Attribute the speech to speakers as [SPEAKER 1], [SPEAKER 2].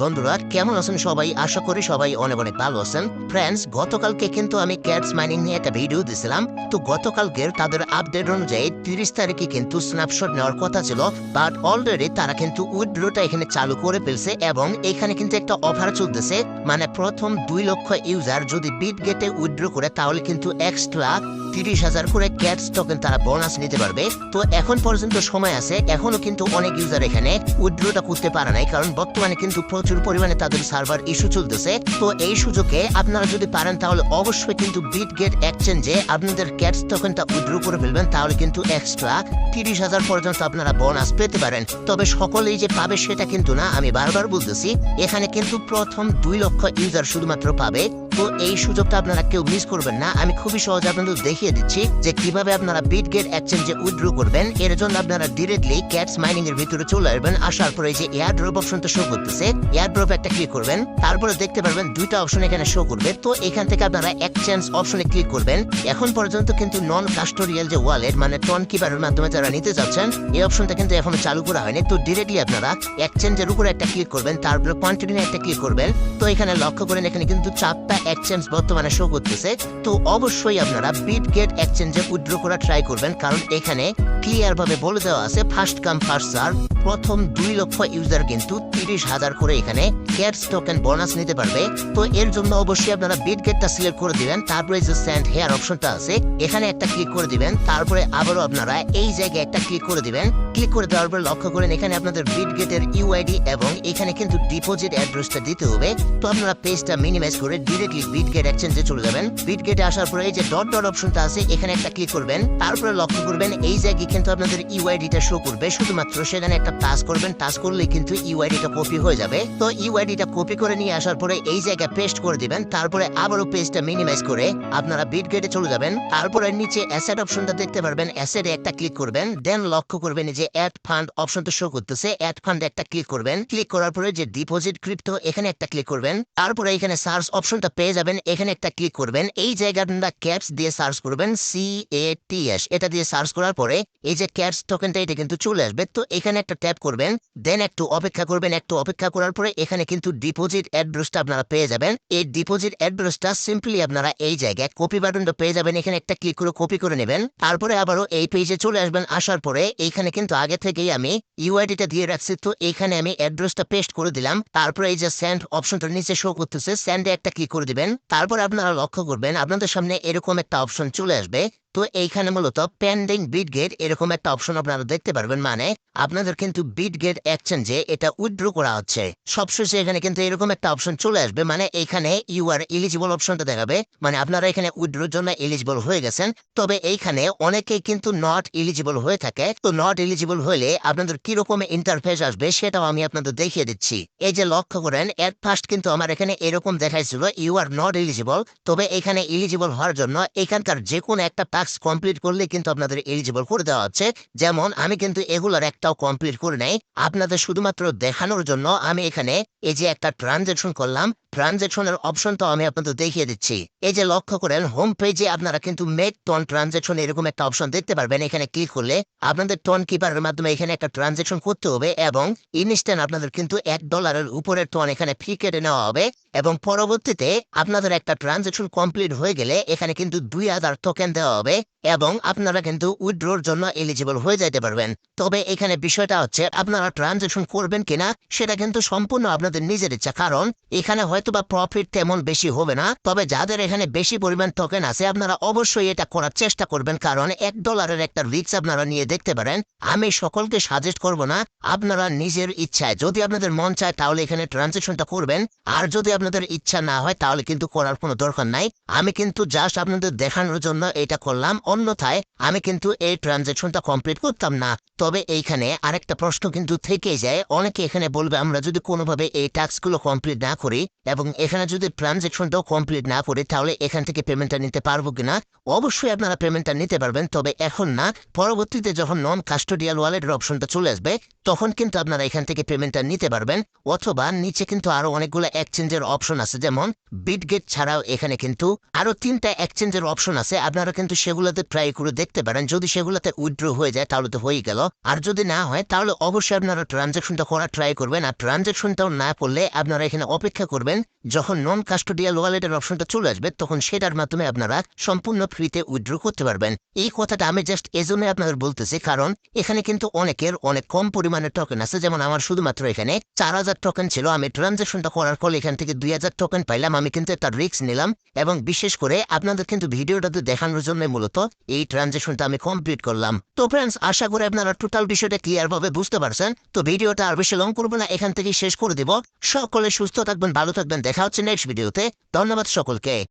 [SPEAKER 1] বন্ধুরা কেমন আছেন সবাই? আশা করি সবাই অনেক অনেক ভালো আছেন। ফ্রেন্ডস, গতকালকে কিন্তু আমি ক্যাটস মাইনিং নিয়ে একটা ভিডিও দিয়েছিলাম। তো গতকালকের তাদের আপডেট অনুযায়ী 30 তারিখে কিন্তু স্ন্যাপশট নেওয়ার কথা ছিল, বাট অলরেডি তারা কিন্তু উইথড্রটা এখানে চালু করে ফেলছে এবং এখানে কিন্তু একটা অফার চলতেছে। মানে প্রথম 2 লক্ষ ইউজার যদি বিটগেটে উইথড্র করে তাহলে কিন্তু এক্সট্রা 30,000 করে ক্যাটস টোকেন তারা বোনাস নিতে পারবে। তো এখন পর্যন্ত সময় আছে, এখনো কিন্তু অনেক ইউজার এখানে উইথড্রটা করতে পারে নাই, কারণ বর্তমানে কিন্তু প্রচুর পরিমাণে তাদের সার্ভার ইস্যু চলতেছে। তো এই সুযোগে আপনারা যদি পারেন তাহলে অবশ্যই কিন্তু বিটগেট এক্সচেঞ্জে আপনাদের ক্যাটস টোকেনটা উইথড্র করে ফেলবেন, তাহলে কিন্তু এক্সট্রা 30,000 পর্যন্ত আপনারা বোনাস পেতে পারেন। তবে সকলেই যে পাবে সেটা কিন্তু না, আমি বারবার বলতেছি এখানে কিন্তু প্রথম 2 লক্ষ ইউজার শুধুমাত্র পাবে। তো এই সুযোগটা আপনারা কেউ মিস করবেন না। আমি খুবই সহজে আপনাদের দেখিয়ে দিচ্ছি যে কিভাবে আপনারা বিটগেট এক্সচেঞ্জে উইথড্র করবেন। এর জন্য আপনারা ডিরেক্টলি ক্যাটস মাইনিং এর ভিতরে চলে আসবেন। আসার পরে যে এয়ার ড্রপ অপশনটা শো করতেছে, এয়ার ড্রপ একটা ক্লিক করবেন, তারপরে দেখতে পারবেন 2টা অপশন এখানে শো করবে। তো এখান থেকে আপনারা এক্সচেঞ্জ অপশনে ক্লিক করবেন। এখন পর্যন্ত কিন্তু নন কাস্টোডিয়াল যে ওয়ালেট মানে টন কিপারের মাধ্যমে যারা নিতে যাচ্ছেন, এই অপশনটা কিন্তু এখনো চালু করা হয়নি। তো ডিরেক্টলি আপনারা এক্সচেঞ্জের উপরে একটা ক্লিক করবেন, তারপরে কন্টিনিউ একটা ক্লিক করবেন। তো এখানে লক্ষ্য করেন এখানে কিন্তু 4টা এক্সচেঞ্জ বর্তমানে শো করতেছে। তো অবশ্যই আপনারা বিটগেট এক্সচেঞ্জে উইথড্র করা ট্রাই করবেন, কারণ এখানে ক্লিয়ার ভাবে বলে দেওয়া আছে ফার্স্ট কাম ফার্স্ট সার্ভ। প্রথম 2 লক্ষ ইউজার কিন্তু 30,000 করে এখানে ক্যাটস টোকেন বোনাস নিতে পারবে। তো এর জন্য অবশ্যই আপনারা বিটগেটটা সিলেক্ট করে দিবেন, তারপরে যে সেন্ড হেয়ার অপশনটা আছে এখানে একটা ক্লিক করে দিবেন, তারপরে আবারও আপনারা এই জায়গায় একটা ক্লিক করে দিবেন। ক্লিক করে দেওয়ার পর লক্ষ্য করেন এখানে আপনাদের বিটগেটের ইউআইডি এবং এখানে কিন্তু ডিপোজিট অ্যাড্রেসটা দিতে হবে। তো আপনারা পেজটা মিনিমাইজ করে ডিরেক্টলি বিটগেট এক্সচেঞ্জে চলে যাবেন। বিটগেটে আসার পরে এই যে ডট ডট অপশনটা আছে এখানে একটা ক্লিক করবেন, তারপরে লক্ষ্য করবেন এই জায়গায় কিন্তু আপনাদের ইউআইডিটা শো করবে। শুধুমাত্র সেখানে একটা টাচ করবেন, টাচ করলে কিন্তু ইউআইডিটা কপি হয়ে যাবে। তো ইউআইডিটা কপি করে নিয়ে আসার পরে এই জায়গায় পেস্ট করে দিবেন, তারপরে আবারও পেজটা মিনিমাইজ করে আপনারা বিটগেটে চলে যাবেন। তারপরে নিচে অ্যাসেট অপশনটা দেখতে পারবেন, অ্যাসেটে একটা ক্লিক করবেন, দেন লক্ষ্য করবেন যে অ্যাড ফান্ড অপশনটা শো করতেছে, অ্যাড ফান্ড একটা ক্লিক করবেন। ক্লিক করার পরে যে ডিপোজিট ক্রিপ্টো এখানে একটা ক্লিক করবেন, তারপরে এখানে সার্চ অপশনটা পেয়ে যাবেন, এখানে একটা ক্লিক করবেন। এই জায়গাটা ক্যাপস দিয়ে সার্চ করবেন, CATS এটা দিয়ে সার্চ করার পরে এই যে ক্যাটস টোকেনটা এটা কিন্তু চলে আসবে। তো এখানে একটা ট্যাপ করবেন, দেন একটু অপেক্ষা করবেন। একটু অপেক্ষা করার পরে এখানে কিন্তু ডিপোজিট অ্যাড্রেসটা আপনারা পেয়ে যাবেন। এই ডিপোজিট অ্যাড্রেসটা সিম্পলি আপনারা এই জায়গায় কপি বাটনটা পেয়ে যাবেন, এখানে একটা ক্লিক করে কপি করে নেবেন। তারপরে আবারও এই পেজে চলে আসবেন। আসার পরে এইখানে কিন্তু আগে থেকেই আমি ইউআইডিটা দিয়ে রাখছি, তো এখানে আমি অ্যাড্রেসটা পেস্ট করে দিলাম। তারপরে এই যে সেন্ড অপশনটা নিচে শো করতেছে, সেন্ডে একটা ক্লিক করে দিবেন। তারপর আপনারা লক্ষ্য করবেন আপনাদের সামনে এরকম একটা অপশন চলে আসবে। তো এইখানে মূলত পেন্ডিং বিটগেট এরকম একটা অপশন আপনারা দেখতে পারবেন, মানে আপনাদের কিন্তু বিটগেট এক্সচেঞ্জে এটা উইথড্র করা হচ্ছে। সবশেষে এখানে কিন্তু এরকম একটা অপশন চলে আসবে, মানে এখানে ইউ আর এলিজিবল অপশনটা দেখাবে, মানে আপনারা এখানে উইথড্রোর জন্য এলিজিবল হয়ে গেছেন। তবে এইখানে অনেকেই কিন্তু নট এলিজিবল হয়ে থাকে। তো নট এলিজিবল হলে আপনাদের কিরকম ইন্টারফেস আসবে সেটাও আমি আপনাদের দেখিয়ে দিচ্ছি। এই যে লক্ষ্য করেন এট ফার্স্ট কিন্তু আমার এখানে এরকম দেখাইছিল ইউ আর নট এলিজিবল। তবে এখানে এলিজিবল হওয়ার জন্য এখানকার যে কোনো একটা টাস্ক কমপ্লিট করলে কিন্তু আপনাদের এলিজিবল করে দেওয়া হচ্ছে। যেমন আমি কিন্তু এগুলার একটাও কমপ্লিট করে নাই, আপনাদের শুধুমাত্র দেখানোর জন্য আমি এখানে এই যে একটা ট্রানজেকশন করলাম, ট্রানজেকশনের অপশনটা আমি আপনাদের দেখিয়ে দিচ্ছি। এই যে লক্ষ্য করেন হোম পেজে আপনারা কিন্তু মেক টন ট্রানজেকশন এরকম একটা অপশন দেখতে পারবেন। এখানে ক্লিক করলে আপনাদের টন কিপারের মাধ্যমে এখানে একটা ট্রানজেকশন করতে হবে এবং ইনস্ট্যান্ট আপনাদের কিন্তু $1 উপরের টন এখানে ফি কেটে নেওয়া হবে এবং পরবর্তীতে আপনাদের একটা ট্রানজেকশন কমপ্লিট হয়ে গেলে এখানে কিন্তু 2,000 টোকেন দেওয়া হবে এবং আপনারা কিন্তু উইথড্রোর জন্য এলিজিবল হয়ে যেতে পারবেন। তবে এখানে বিষয়টা হচ্ছে আপনারা ট্রানজেকশন করবেন কিনা সেটা কিন্তু সম্পূর্ণ আপনাদের নিজের ইচ্ছা, কারণ এখানে হয়তোবা প্রফিট তেমন বেশি হবে না। তবে যাদের এখানে বেশি পরিমাণ টোকেন আছে আপনারা অবশ্যই এটা করার চেষ্টা করবেন, কারণ $1 একটা রিস্ক আপনারা নিয়ে দেখতে পারেন। আমি সকলকে সাজেস্ট করব না, আপনারা নিজের ইচ্ছায় যদি আপনাদের মন চায় তাহলে এখানে ট্রানজেকশনটা করবেন, আর যদি আপনাদের ইচ্ছা না হয় তাহলে কিন্তু করার কোনো দরকার নাই। আমি কিন্তু জাস্ট আপনাদের দেখানোর জন্য এটা করলাম, অন্যথায় আমি কিন্তু এই ট্রানজেকশনটা কমপ্লিট করতাম না। তবে এইখানে আরেকটা প্রশ্ন কিন্তু থেকেই যায়, অনেকে এখানে বলবে আমরা যদি কোনোভাবে এই টাস্কগুলো কমপ্লিট না করি এবং এখানে যদি ট্রানজ্যাকশনটাও কমপ্লিট না করি তাহলে এখান থেকে পেমেন্টটা নিতে পারবো কিনা। অবশ্যই আপনারা পেমেন্টটা নিতে পারবেন, তবে এখন না, পরবর্তীতে যখন নন কাস্টোডিয়াল ওয়ালেটের অপশনটা চলে আসবে তখন কিন্তু আপনারা এখান থেকে পেমেন্টটা নিতে পারবেন। অথবা নিচে কিন্তু আরো অনেকগুলো এক্সচেঞ্জের অপশন আছে, যেমন বিটগেট ছাড়াও এখানে কিন্তু আরো 3টা এক্সচেঞ্জের অপশন আছে। আপনারা কিন্তু সেগুলোতে ট্রাই করে দেখতে পারেন, যদি সেগুলোতে উইথড্র হয়ে যায় তাহলে তো হয়ে গেল, আর যদি না হয় তাহলে অবশ্যই আপনারা ট্রানজ্যাকশনটা করার ট্রাই করবেন। আর ট্রানজ্যাকশনটাও না করলে আপনারা এখানে অপেক্ষা করবেন যখন নন কাস্টোডিয়াল ওয়ালেটের অপশনটা চলে আসবে, তখন সেটার মাধ্যমে আপনারা সম্পূর্ণ ফ্রিতে উইথড্র করতে পারবেন। এই কথাটা আমি জাস্ট এজন্য আপনাদের বলতেছি, কারণ এখানে কিন্তু অনেকের অনেক কম পরিমাণের টোকেন আছে। যেমন আমার শুধুমাত্র এখানে 4000 টোকেন ছিল, আমি ট্রানজ্যাকশনটা করার ফলে এখান থেকে 2000 টোকেন পাইলাম। আমি কিন্তু একটা রিস্ক নিলাম এবং বিশেষ করে আপনাদের কিন্তু ভিডিওটাতে দেখানোর জন্য মূলত এই ট্রানজ্যাকশনটা আমি কমপ্লিট করলাম। তো ফ্রেন্ডস, আশা করি আপনারা টোটাল বিষয়টা ক্লিয়ার ভাবে বুঝতে পারছেন। তো ভিডিওটা আর বেশি লং করবো না, এখান থেকেই শেষ করে দিব। সকলে সুস্থ থাকবেন, ভালো থাকবেন, দেখা হচ্ছে নেক্সট ভিডিওতে। ধন্যবাদ সকলকে।